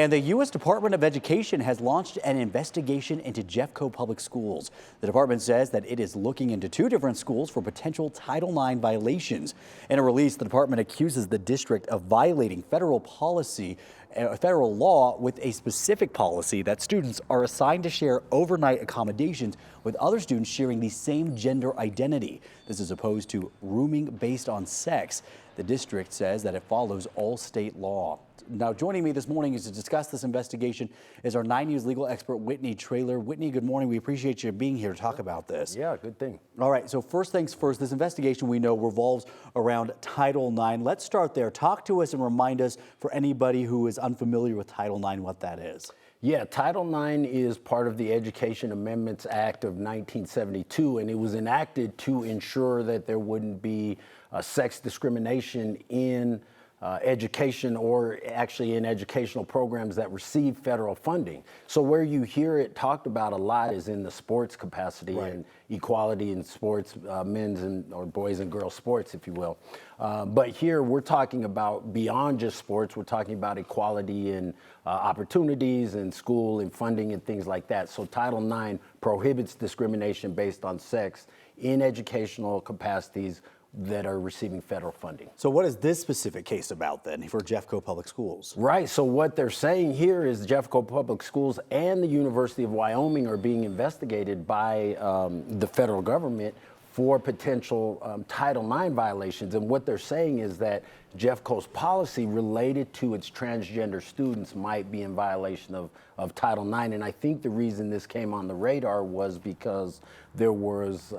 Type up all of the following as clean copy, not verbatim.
And the U.S. Department of Education has launched an investigation into Jeffco public schools. The department says that it is looking into 2 different schools for potential Title IX violations. In a release, the department accuses the district of violating federal law with a specific policy that students are assigned to share overnight accommodations with other students sharing the same gender identity. This is opposed to rooming based on sex. The district says that it follows all state law. Now, joining me this morning is to discuss this investigation is our 9 News legal expert, Whitney Traylor. Whitney, good morning. We appreciate you being here to talk about this. Yeah, good thing. All right, so first things first, this investigation we know revolves around Title IX. Let's start there. Talk to us and remind us, for anybody who is unfamiliar with Title IX, what that is. Yeah, Title IX is part of the Education Amendments Act of 1972, and it was enacted to ensure that there wouldn't be sex discrimination in education, or actually in educational programs that receive federal funding. So where you hear it talked about a lot is in the sports capacity, right, and equality in sports, men's or boys and girls sports, if you will. But here we're talking about beyond just sports. We're talking about equality in opportunities in school and funding and things like that. So Title IX prohibits discrimination based on sex in educational capacities that are receiving federal funding. So what is this specific case about then for Jeffco Public Schools? Right, so what they're saying here is Jeffco Public Schools and the University of Wyoming are being investigated by the federal government for potential Title IX violations. And what they're saying is that Jeffco's policy related to its transgender students might be in violation of Title IX. And I think the reason this came on the radar was because there was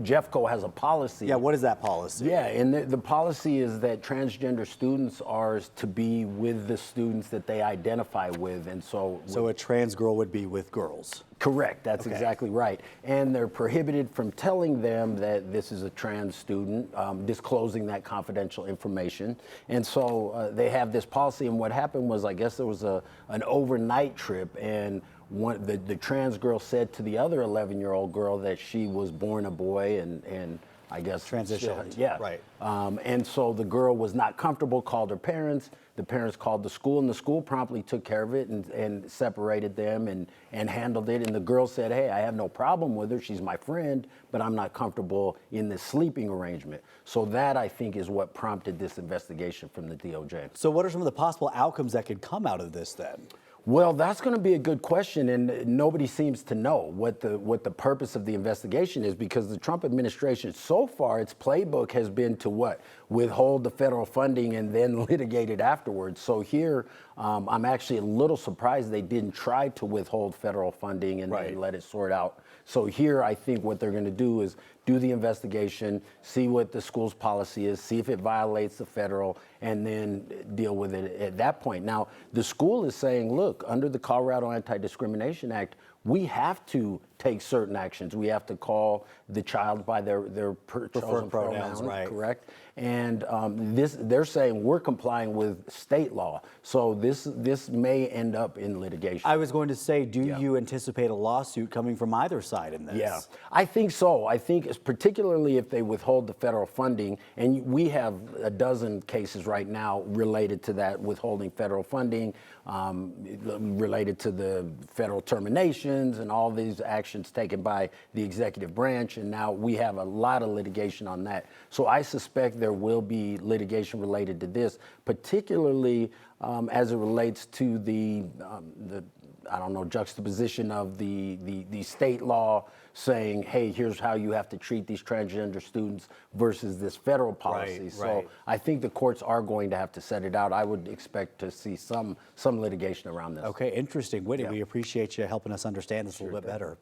Jeffco has a policy. Yeah, what is that policy? Yeah, and the policy is that transgender students are to be with the students that they identify with, and so a trans girl would be with girls. Correct, that's okay. Exactly right. And they're prohibited from telling them that this is a trans student, disclosing that confidential information. And so they have this policy, and what happened was, I guess there was an overnight trip, and the trans girl said to the other 11-year-old girl that she was born a boy and I guess transitioned. Yeah, right. And so the girl was not comfortable, called her parents. The parents called the school, and the school promptly took care of it and separated them and handled it. And the girl said, hey, I have no problem with her. She's my friend, but I'm not comfortable in this sleeping arrangement. So that, I think, is what prompted this investigation from the DOJ. So what are some of the possible outcomes that could come out of this then? Well, that's going to be a good question, and nobody seems to know what the purpose of the investigation is, because the Trump administration, so far, its playbook has been to what? Withhold the federal funding and then litigate it afterwards. So here, I'm actually a little surprised they didn't try to withhold federal funding and right, let it sort out. So here, I think what they're going to do is do the investigation, see what the school's policy is, see if it violates the federal, and then deal with it at that point. Now, the school is saying, look, under the Colorado Anti-Discrimination Act, we have to take certain actions. We have to call the child by their chosen pronouns, right, correct? And they're saying we're complying with state law. So this may end up in litigation. I was going to say, do you anticipate a lawsuit coming from either side in this? Yeah, I think so. I think particularly if they withhold the federal funding, and we have a dozen cases right now related to that, withholding federal funding, related to the federal terminations and all these actions taken by the executive branch, and now we have a lot of litigation on that. So I suspect there will be litigation related to this, particularly as it relates to the I don't know, juxtaposition of the state law saying, hey, here's how you have to treat these transgender students versus this federal policy. Right, so I think the courts are going to have to set it out. I would expect to see some litigation around this. Okay, interesting. Whitney, we appreciate you helping us understand this a little bit better.